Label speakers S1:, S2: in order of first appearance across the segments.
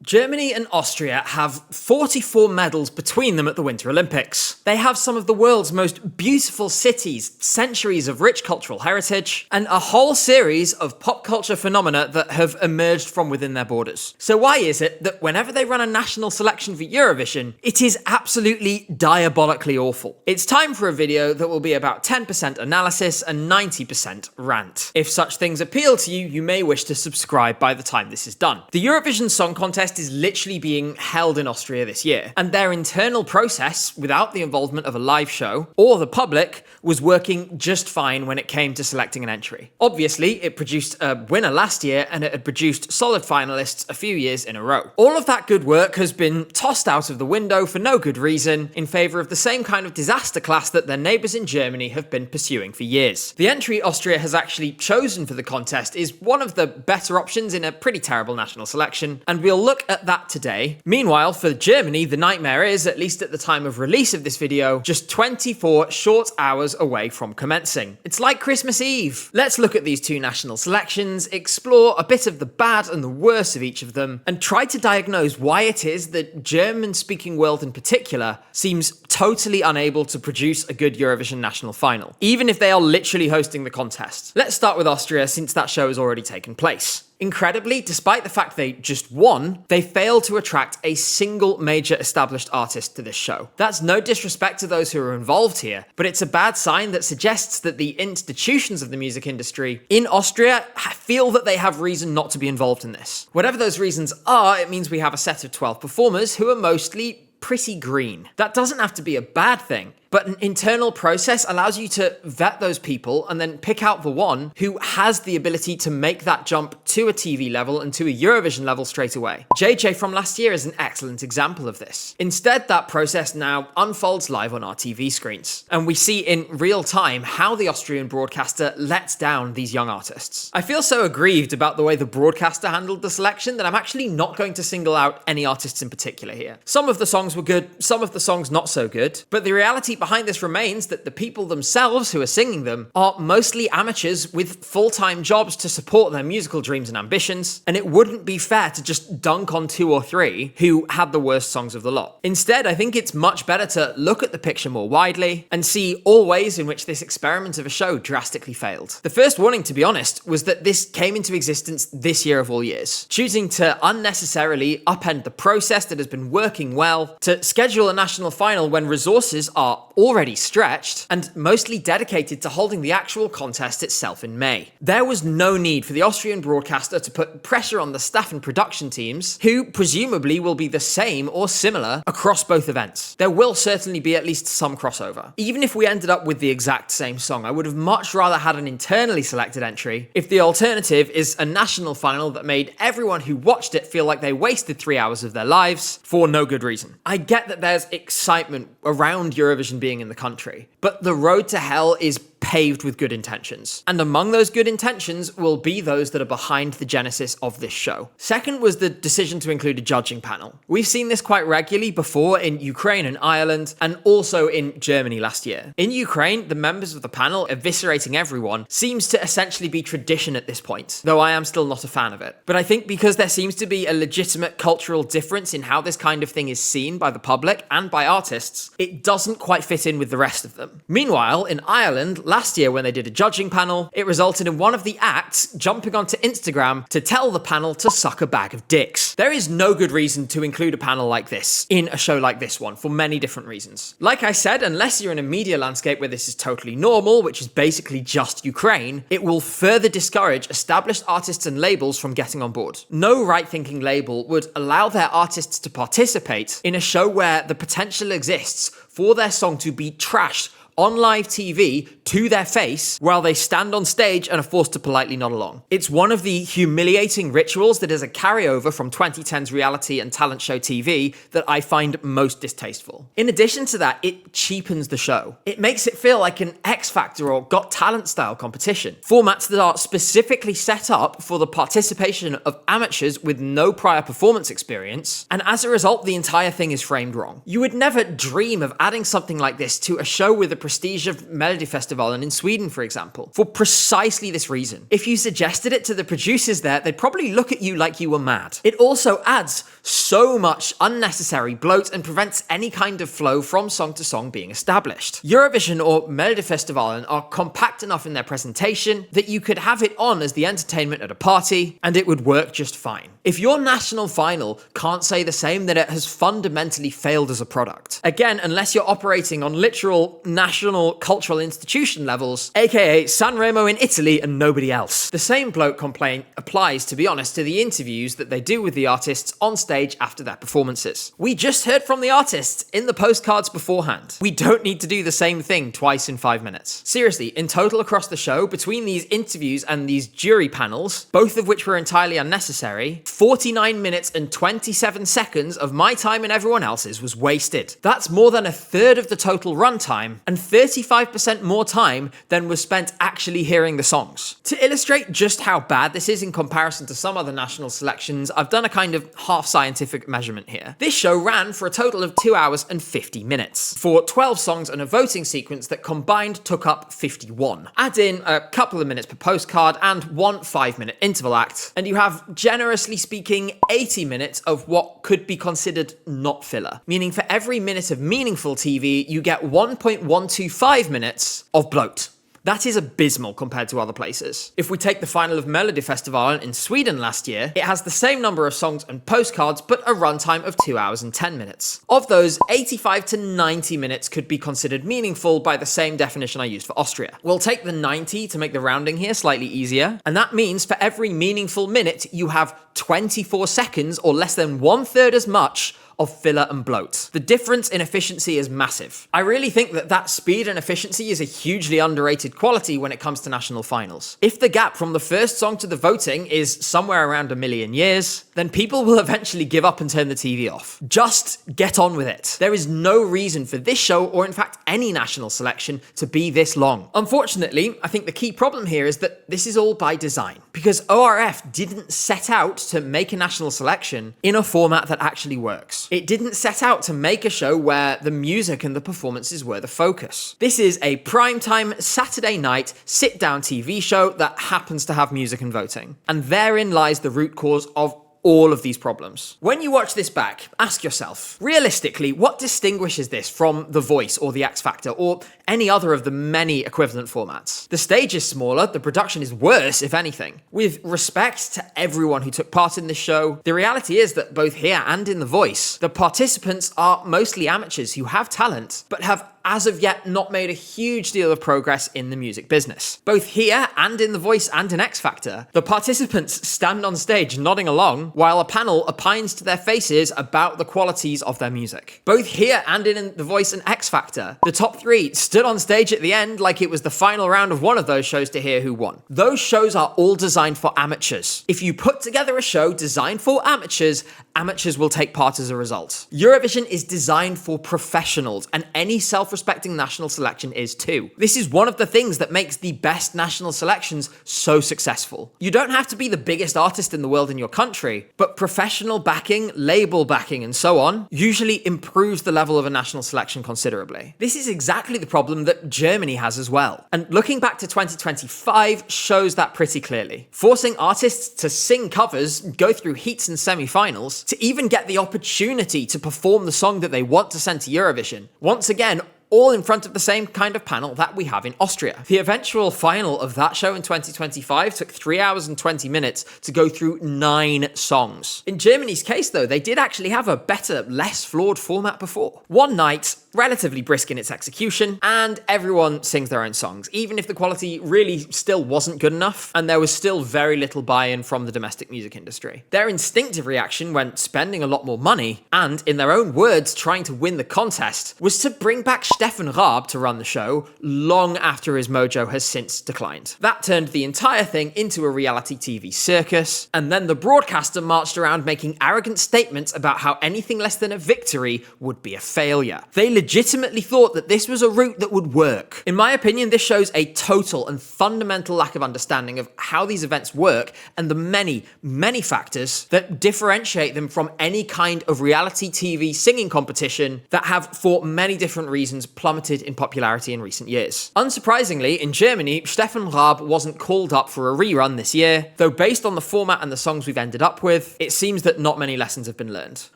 S1: Germany and Austria have 44 medals between them at the Winter Olympics. They have some of the world's most beautiful cities, centuries of rich cultural heritage, and a whole series of pop culture phenomena that have emerged from within their borders. So why is it that whenever they run a national selection for Eurovision, it is absolutely diabolically awful? It's time for a video that will be about 10% analysis and 90% rant. If such things appeal to you, you may wish to subscribe by the time this is done. The Eurovision Song Contest is literally being held in Austria this year, and their internal process, without the involvement of a live show or the public, was working just fine when it came to selecting an entry. Obviously, it produced a winner last year, and it had produced solid finalists a few years in a row. All of that good work has been tossed out of the window for no good reason, in favour of the same kind of disaster class that their neighbours in Germany have been pursuing for years. The entry Austria has actually chosen for the contest is one of the better options in a pretty terrible national selection, and we'll look at that today. Meanwhile, for Germany, the nightmare is, at least at the time of release of this video, just 24 short hours away from commencing. It's like Christmas Eve. Let's look at these two national selections, explore a bit of the bad and the worst of each of them, and try to diagnose why it is that German-speaking world in particular seems totally unable to produce a good Eurovision national final, even if they are literally hosting the contest. Let's start with Austria, since that show has already taken place. Incredibly, despite the fact they just won, they failed to attract a single major established artist to this show. That's no disrespect to those who are involved here, but it's a bad sign that suggests that the institutions of the music industry in Austria feel that they have reason not to be involved in this. Whatever those reasons are, it means we have a set of 12 performers who are mostly pretty green. That doesn't have to be a bad thing, but an internal process allows you to vet those people and then pick out the one who has the ability to make that jump to a TV level and to a Eurovision level straight away. JJ from last year is an excellent example of this. Instead, that process now unfolds live on our TV screens, and we see in real time how the Austrian broadcaster lets down these young artists. I feel so aggrieved about the way the broadcaster handled the selection that I'm actually not going to single out any artists in particular here. Some of the songs were good, some of the songs not so good, but the reality behind this remains that the people themselves who are singing them are mostly amateurs with full-time jobs to support their musical dreams and ambitions, and it wouldn't be fair to just dunk on 2 or 3 who had the worst songs of the lot. Instead, I think it's much better to look at the picture more widely and see all ways in which this experiment of a show drastically failed. The first warning, to be honest, was that this came into existence this year of all years. Choosing to unnecessarily upend the process that has been working well, to schedule a national final when resources are already stretched, and mostly dedicated to holding the actual contest itself in May. There was no need for the Austrian broadcaster to put pressure on the staff and production teams, who presumably will be the same or similar across both events. There will certainly be at least some crossover. Even if we ended up with the exact same song, I would have much rather had an internally selected entry if the alternative is a national final that made everyone who watched it feel like they wasted 3 hours of their lives for no good reason. I get that there's excitement around Eurovision being in the country, but the road to hell is paved with good intentions. And among those good intentions will be those that are behind the genesis of this show. Second was the decision to include a judging panel. We've seen this quite regularly before in Ukraine and Ireland, and also in Germany last year. In Ukraine, the members of the panel eviscerating everyone seems to essentially be tradition at this point, though I am still not a fan of it. But I think because there seems to be a legitimate cultural difference in how this kind of thing is seen by the public and by artists, it doesn't quite fit in with the rest of them. Meanwhile, in Ireland, last year when they did a judging panel, it resulted in one of the acts jumping onto Instagram to tell the panel to suck a bag of dicks. There is no good reason to include a panel like this in a show like this one, for many different reasons. Like I said, unless you're in a media landscape where this is totally normal, which is basically just Ukraine, it will further discourage established artists and labels from getting on board. No right-thinking label would allow their artists to participate in a show where the potential exists for their song to be trashed on live TV to their face while they stand on stage and are forced to politely nod along. It's one of the humiliating rituals that is a carryover from 2010's reality and talent show TV that I find most distasteful. In addition to that, it cheapens the show. It makes it feel like an X Factor or Got Talent style competition. Formats that are specifically set up for the participation of amateurs with no prior performance experience, and as a result, the entire thing is framed wrong. You would never dream of adding something like this to a show with a prestige of Melodifestivalen in Sweden, for example, for precisely this reason. If you suggested it to the producers there, they'd probably look at you like you were mad. It also adds so much unnecessary bloat and prevents any kind of flow from song to song being established. Eurovision or Melodifestivalen are compact enough in their presentation that you could have it on as the entertainment at a party and it would work just fine. If your national final can't say the same, then it has fundamentally failed as a product. Again, unless you're operating on literal national cultural institution levels, aka Sanremo in Italy and nobody else. The same bloat complaint applies, to be honest, to the interviews that they do with the artists on stage after their performances. We just heard from the artists in the postcards beforehand. We don't need to do the same thing twice in 5 minutes. Seriously, in total across the show, between these interviews and these jury panels, both of which were entirely unnecessary, 49 minutes and 27 seconds of my time and everyone else's was wasted. That's more than a third of the total runtime and 35% more time than was spent actually hearing the songs. To illustrate just how bad this is in comparison to some other national selections, I've done a kind of half-scientific measurement here. This show ran for a total of 2 hours and 50 minutes, for 12 songs and a voting sequence that combined took up 51. Add in a couple of minutes per postcard and one 5-minute interval act, and you have, generously speaking, 80 minutes of what could be considered not filler, meaning for every minute of meaningful TV, you get 1.125 minutes of bloat. That is abysmal compared to other places. If we take the final of Melodifestivalen in Sweden last year, it has the same number of songs and postcards, but a runtime of 2 hours and 10 minutes. Of those, 85 to 90 minutes could be considered meaningful by the same definition I used for Austria. We'll take the 90 to make the rounding here slightly easier, and that means for every meaningful minute, you have 24 seconds or less than 1/3 as much of filler and bloat. The difference in efficiency is massive. I really think that speed and efficiency is a hugely underrated quality when it comes to national finals. If the gap from the first song to the voting is somewhere around 1 million years, then people will eventually give up and turn the TV off. Just get on with it. There is no reason for this show, or in fact any national selection, to be this long. Unfortunately, I think the key problem here is that this is all by design, because ORF didn't set out to make a national selection in a format that actually works. It didn't set out to make a show where the music and the performances were the focus. This is a primetime Saturday night sit-down TV show that happens to have music and voting. And therein lies the root cause of all of these problems. When you watch this back, ask yourself, realistically, what distinguishes this from The Voice or The X Factor or any other of the many equivalent formats? The stage is smaller, the production is worse, if anything. With respect to everyone who took part in this show, the reality is that both here and in The Voice, the participants are mostly amateurs who have talent, but have as of yet not made a huge deal of progress in the music business. Both here and in The Voice and in X Factor, the participants stand on stage nodding along while a panel opines to their faces about the qualities of their music. Both here and in The Voice and X Factor, the top 3 stood on stage at the end like it was the final round of one of those shows to hear who won. Those shows are all designed for amateurs. If you put together a show designed for amateurs, amateurs will take part as a result. Eurovision is designed for professionals, and any self-respecting national selection is too. This is one of the things that makes the best national selections so successful. You don't have to be the biggest artist in the world in your country, but professional backing, label backing, and so on usually improves the level of a national selection considerably. This is exactly the problem that Germany has as well. And looking back to 2025 shows that pretty clearly. Forcing artists to sing covers, go through heats and semi-finals, to even get the opportunity to perform the song that they want to send to Eurovision. Once again, all in front of the same kind of panel that we have in Austria. The eventual final of that show in 2025 took 3 hours and 20 minutes to go through 9 songs. In Germany's case, though, they did actually have a better, less flawed format before. One night, relatively brisk in its execution, and everyone sings their own songs, even if the quality really still wasn't good enough, and there was still very little buy-in from the domestic music industry. Their instinctive reaction when spending a lot more money, and in their own words trying to win the contest, was to bring back Stefan Raab to run the show long after his mojo has since declined. That turned the entire thing into a reality TV circus, and then the broadcaster marched around making arrogant statements about how anything less than a victory would be a failure. They legitimately thought that this was a route that would work. In my opinion, this shows a total and fundamental lack of understanding of how these events work and the many, many factors that differentiate them from any kind of reality TV singing competition that have, for many different reasons, plummeted in popularity in recent years. Unsurprisingly, in Germany, Stefan Raab wasn't called up for a rerun this year, though based on the format and the songs we've ended up with, it seems that not many lessons have been learned.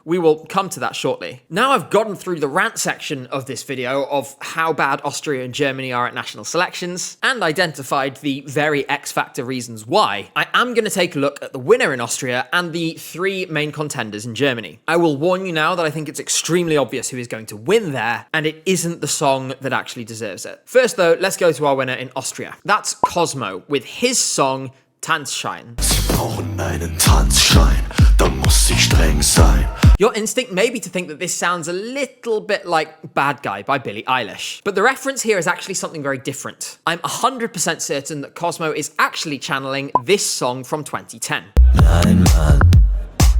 S1: We will come to that shortly. Now I've gotten through the rant section of this video of how bad Austria and Germany are at national selections, and identified the very X-factor reasons why, I am going to take a look at the winner in Austria and the three main contenders in Germany. I will warn you now that I think it's extremely obvious who is going to win there, and it isn't the song that actually deserves it. First though, let's go to our winner in Austria. That's Cosmo with his song Tanzschein.
S2: Sie brauchen einen Tanzschein, da muss ich streng sein.
S1: Your instinct may be to think that this sounds a little bit like Bad Guy by Billie Eilish, but the reference here is actually something very different. I'm 100% certain that Cosmo is actually channeling this song from 2010.
S2: Nein, Mann,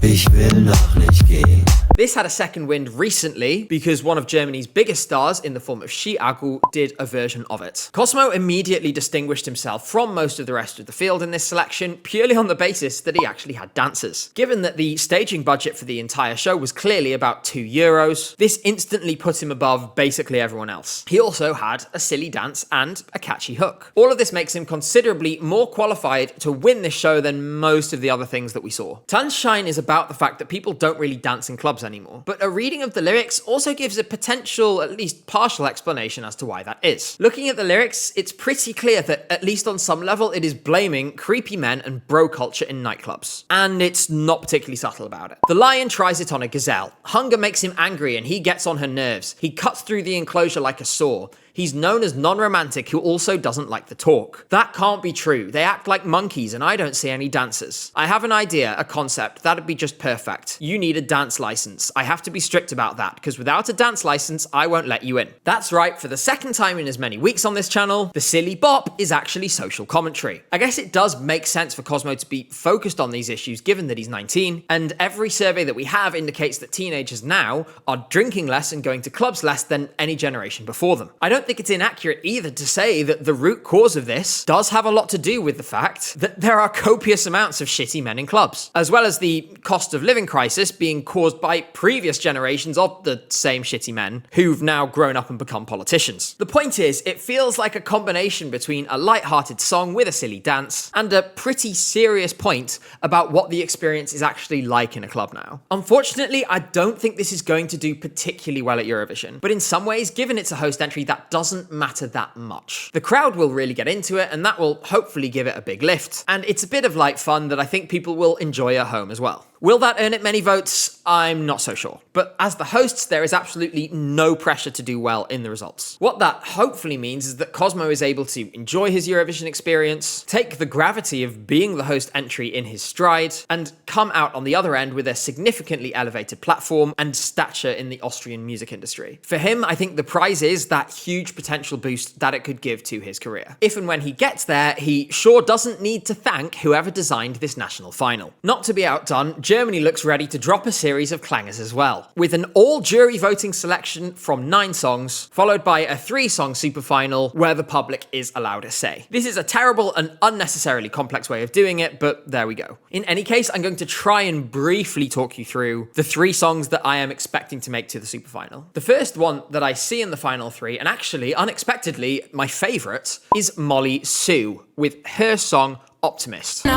S2: ich will noch nicht gehen.
S1: This had a second wind recently because one of Germany's biggest stars in the form of Agu did a version of it. Cosmo immediately distinguished himself from most of the rest of the field in this selection purely on the basis that he actually had dancers. Given that the staging budget for the entire show was clearly about €2, this instantly put him above basically everyone else. He also had a silly dance and a catchy hook. All of this makes him considerably more qualified to win this show than most of the other things that we saw. Tanzschein is about the fact that people don't really dance in clubs anymore, but a reading of the lyrics also gives a potential, at least partial explanation as to why that is. Looking at the lyrics, it's pretty clear that, at least on some level, it is blaming creepy men and bro culture in nightclubs. And it's not particularly subtle about it. The lion tries it on a gazelle. Hunger makes him angry and he gets on her nerves. He cuts through the enclosure like a saw. He's known as non-romantic who also doesn't like the talk. That can't be true. They act like monkeys and I don't see any dancers. I have an idea, a concept, that'd be just perfect. You need a dance license. I have to be strict about that because without a dance license, I won't let you in. That's right, for the second time in as many weeks on this channel, the silly bop is actually social commentary. I guess it does make sense for Cosmo to be focused on these issues given that he's 19, and every survey that we have indicates that teenagers now are drinking less and going to clubs less than any generation before them. I don't think it's inaccurate either to say that the root cause of this does have a lot to do with the fact that there are copious amounts of shitty men in clubs, as well as the cost of living crisis being caused by previous generations of the same shitty men who've now grown up and become politicians. The point is, it feels like a combination between a light-hearted song with a silly dance and a pretty serious point about what the experience is actually like in a club now. Unfortunately, I don't think this is going to do particularly well at Eurovision, but in some ways, given it's a host entry, that doesn't matter that much. The crowd will really get into it, and that will hopefully give it a big lift. And it's a bit of light fun that I think people will enjoy at home as well. Will that earn it many votes? I'm not so sure. But as the hosts, there is absolutely no pressure to do well in the results. What that hopefully means is that Cosmo is able to enjoy his Eurovision experience, take the gravity of being the host entry in his stride, and come out on the other end with a significantly elevated platform and stature in the Austrian music industry. For him, I think the prize is that huge potential boost that it could give to his career. If and when he gets there, he sure doesn't need to thank whoever designed this national final. Not to be outdone, Germany looks ready to drop a series of clangers as well, with an all-jury voting selection from 9 songs, followed by a 3-song super final where the public is allowed a say. This is a terrible and unnecessarily complex way of doing it, but there we go. In any case, I'm going to try and briefly talk you through the 3 songs that I am expecting to make to the super final. The first one that I see in the final 3, and actually, unexpectedly, my favourite, is Molly Sue with her song Optimist.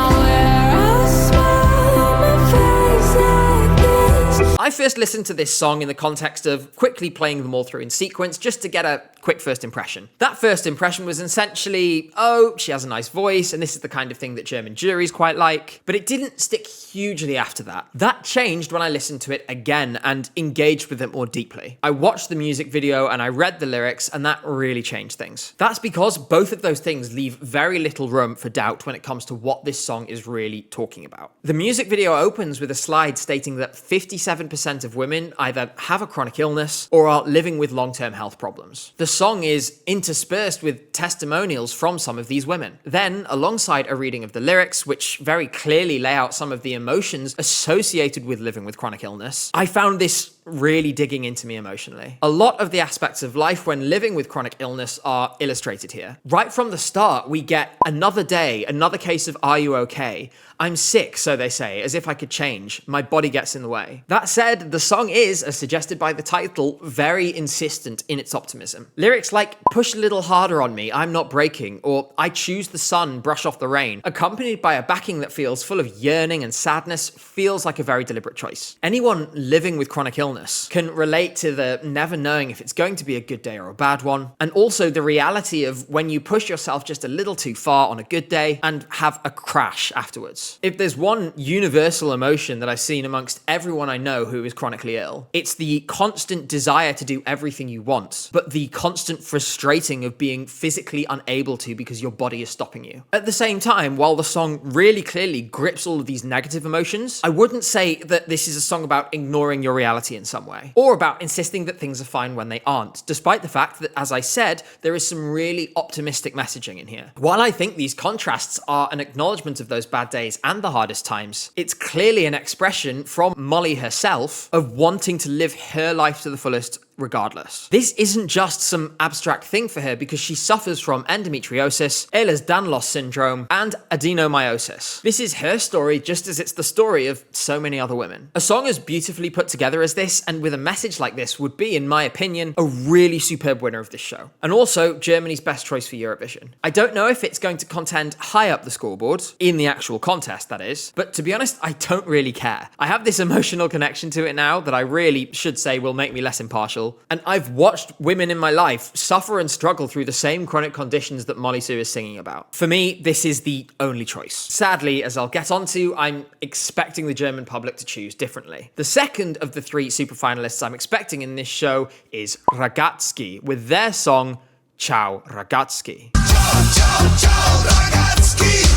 S1: I first listened to this song in the context of quickly playing them all through in sequence just to get a quick first impression. That first impression was essentially, oh, she has a nice voice, and this is the kind of thing that German juries quite like, but it didn't stick hugely after that. That changed when I listened to it again and engaged with it more deeply. I watched the music video and I read the lyrics, and that really changed things. That's because both of those things leave very little room for doubt when it comes to what this song is really talking about. The music video opens with a slide stating that 57% of women either have a chronic illness or are living with long-term health problems. The song is interspersed with testimonials from some of these women. Then, alongside a reading of the lyrics, which very clearly lay out some of the emotions associated with living with chronic illness, I found this really digging into me emotionally. A lot of the aspects of life when living with chronic illness are illustrated here. Right from the start, we get another day, another case of "Are you okay? I'm sick," so they say, as if I could change. My body gets in the way. That said, the song is, as suggested by the title, very insistent in its optimism. Lyrics like "Push a little harder on me, I'm not breaking," or "I choose the sun, brush off the rain," accompanied by a backing that feels full of yearning and sadness, feels like a very deliberate choice. Anyone living with chronic illness can relate to the never knowing if it's going to be a good day or a bad one, and also the reality of when you push yourself just a little too far on a good day and have a crash afterwards. If there's one universal emotion that I've seen amongst everyone I know who is chronically ill, it's the constant desire to do everything you want, but the constant frustrating of being physically unable to because your body is stopping you. At the same time, while the song really clearly grips all of these negative emotions, I wouldn't say that this is a song about ignoring your reality in some way, or about insisting that things are fine when they aren't, despite the fact that, as I said, there is some really optimistic messaging in here. While I think these contrasts are an acknowledgement of those bad days and the hardest times, it's clearly an expression from Molly herself of wanting to live her life to the fullest regardless. This isn't just some abstract thing for her because she suffers from endometriosis, Ehlers-Danlos syndrome, and adenomyosis. This is her story just as it's the story of so many other women. A song as beautifully put together as this and with a message like this would be, in my opinion, a really superb winner of this show. And also Germany's best choice for Eurovision. I don't know if it's going to contend high up the scoreboard, in the actual contest that is, but to be honest, I don't really care. I have this emotional connection to it now that I really should say will make me less impartial. And I've watched women in my life suffer and struggle through the same chronic conditions that Molly Sue is singing about. For me, this is the only choice. Sadly, as I'll get onto, I'm expecting the German public to choose differently. The second of the three super finalists I'm expecting in this show is Ragazzi, with their song, Ciao Ragazzi.
S2: Ciao, ciao, ciao, ragazzi.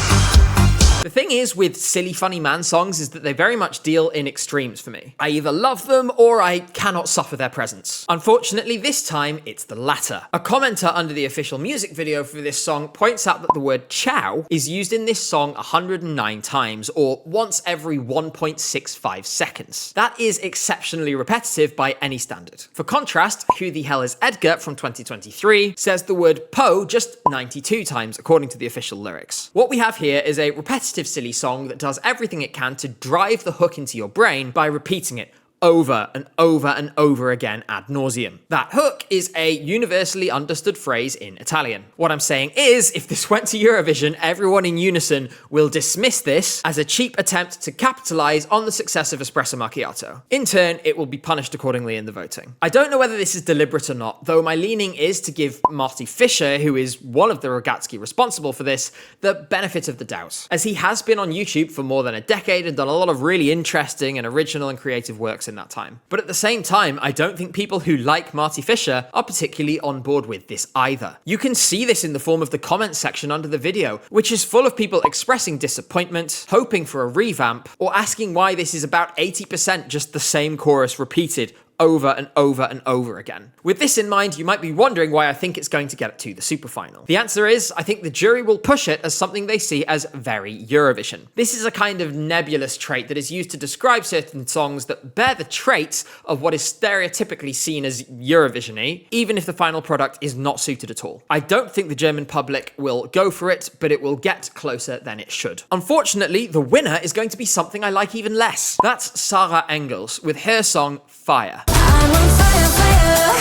S1: The thing is with silly funny man songs is that they very much deal in extremes for me. I either love them or I cannot suffer their presence. Unfortunately, this time it's the latter. A commenter under the official music video for this song points out that the word ciao is used in this song 109 times, or once every 1.65 seconds. That is exceptionally repetitive by any standard. For contrast, Who the Hell is Edgar from 2023 says the word po just 92 times according to the official lyrics. What we have here is a repetitive silly song that does everything it can to drive the hook into your brain by repeating it over and over and over again ad nauseum. That hook is a universally understood phrase in Italian. What I'm saying is, if this went to Eurovision, everyone in unison will dismiss this as a cheap attempt to capitalize on the success of Espresso Macchiato. In turn, it will be punished accordingly in the voting. I don't know whether this is deliberate or not, though my leaning is to give Marty Fischer, who is one of the Ragazzi responsible for this, the benefit of the doubt, as he has been on YouTube for more than a decade and done a lot of really interesting and original and creative works in that time. But at the same time, I don't think people who like Marty Fischer are particularly on board with this either. You can see this in the form of the comment section under the video, which is full of people expressing disappointment, hoping for a revamp, or asking why this is about 80% just the same chorus repeated over and over and over again. With this in mind, you might be wondering why I think it's going to get it to the super final. The answer is, I think the jury will push it as something they see as very Eurovision. This is a kind of nebulous trait that is used to describe certain songs that bear the traits of what is stereotypically seen as Eurovision-y, even if the final product is not suited at all. I don't think the German public will go for it, but it will get closer than it should. Unfortunately, the winner is going to be something I like even less. That's Sarah Engels with her song Fire.
S3: I'm on fire, fire.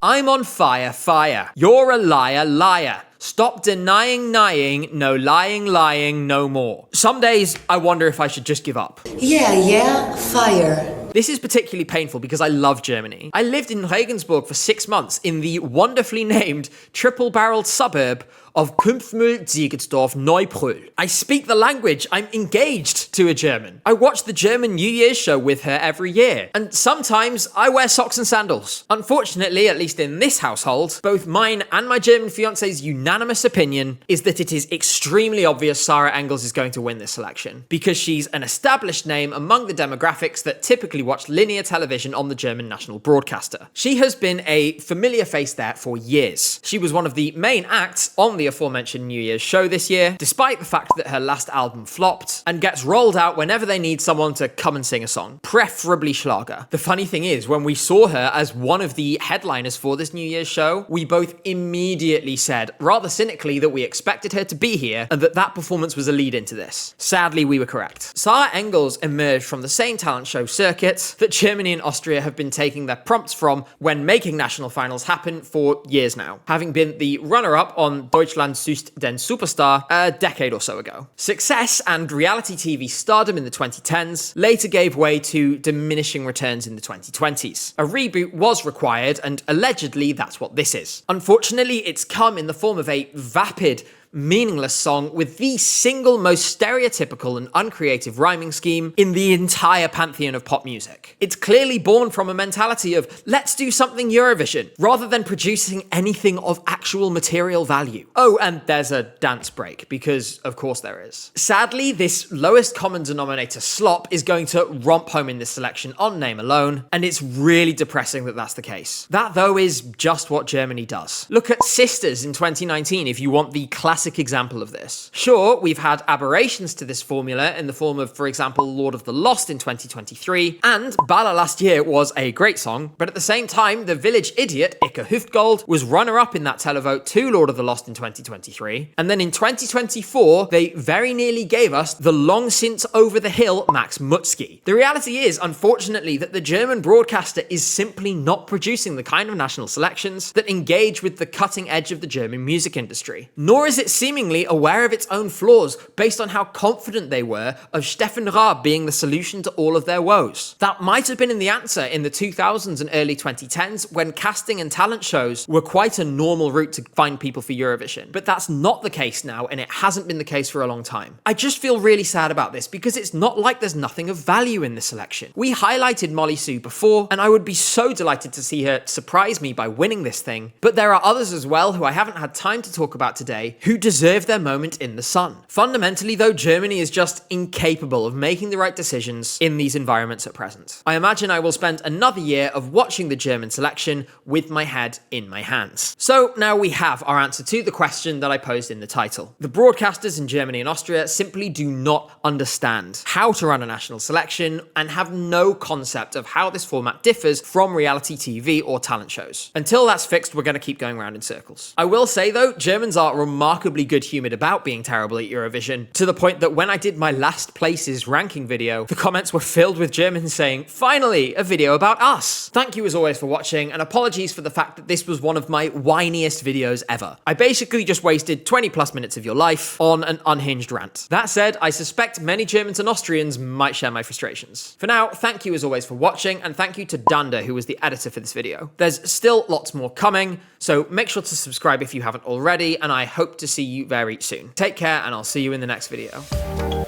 S1: I'm on fire, fire. You're a liar, liar. Stop denying, lying, no lying, lying, no more. Some days I wonder if I should just give up.
S3: Yeah, fire.
S1: This is particularly painful because I love Germany. I lived in Regensburg for 6 months in the wonderfully named triple-barreled suburb of Kumpfmühl, Siegersdorf, Neubrüll. I speak the language. I'm engaged to a German. I watch the German New Year's show with her every year. And sometimes I wear socks and sandals. Unfortunately, at least in this household, both mine and my German fiance's unanimous opinion is that it is extremely obvious Sarah Engels is going to win this selection, because she's an established name among the demographics that typically watch linear television on the German national broadcaster. She has been a familiar face there for years. She was one of the main acts on the aforementioned New Year's show this year, despite the fact that her last album flopped, and gets rolled out whenever they need someone to come and sing a song, preferably Schlager. The funny thing is, when we saw her as one of the headliners for this New Year's show, we both immediately said, rather cynically, that we expected her to be here and that performance was a lead into this. Sadly, we were correct. Sarah Engels emerged from the same talent show circuit that Germany and Austria have been taking their prompts from when making national finals happen for years now, having been the runner-up on Deutschland sucht den Superstar a decade or so ago. Success and reality TV stardom in the 2010s later gave way to diminishing returns in the 2020s. A reboot was required, and allegedly that's what this is. Unfortunately, it's come in the form of a vapid, meaningless song with the single most stereotypical and uncreative rhyming scheme in the entire pantheon of pop music. It's clearly born from a mentality of, let's do something Eurovision, rather than producing anything of actual material value. Oh, and there's a dance break, because of course there is. Sadly, this lowest common denominator slop is going to romp home in this selection on name alone, and it's really depressing that that's the case. That, though, is just what Germany does. Look at Sisters in 2019 if you want the classic example of this. Sure, we've had aberrations to this formula in the form of, for example, Lord of the Lost in 2023, and Bala last year was a great song, but at the same time, the village idiot, Icke Hüftgold, was runner-up in that televote to Lord of the Lost in 2023, and then in 2024, they very nearly gave us the long since over the hill Max Mutzki. The reality is, unfortunately, that the German broadcaster is simply not producing the kind of national selections that engage with the cutting edge of the German music industry. Nor is it seemingly aware of its own flaws based on how confident they were of Steffen Raab being the solution to all of their woes. That might have been in the answer in the 2000s and early 2010s when casting and talent shows were quite a normal route to find people for Eurovision. But that's not the case now, and it hasn't been the case for a long time. I just feel really sad about this because it's not like there's nothing of value in this selection. We highlighted Molly Sue before, and I would be so delighted to see her surprise me by winning this thing, but there are others as well who I haven't had time to talk about today who deserve their moment in the sun. Fundamentally, though, Germany is just incapable of making the right decisions in these environments at present. I imagine I will spend another year of watching the German selection with my head in my hands. So now we have our answer to the question that I posed in the title. The broadcasters in Germany and Austria simply do not understand how to run a national selection and have no concept of how this format differs from reality TV or talent shows. Until that's fixed, we're going to keep going around in circles. I will say, though, Germans are remarkably good-humoured about being terrible at Eurovision, to the point that when I did my last places ranking video, the comments were filled with Germans saying, "Finally, a video about us." Thank you as always for watching, and apologies for the fact that this was one of my whiniest videos ever. I basically just wasted 20 plus minutes of your life on an unhinged rant. That said, I suspect many Germans and Austrians might share my frustrations. For now, thank you as always for watching, and thank you to Danda, who was the editor for this video. There's still lots more coming, so make sure to subscribe if you haven't already, and I hope to see you very soon. Take care, and I'll see you in the next video.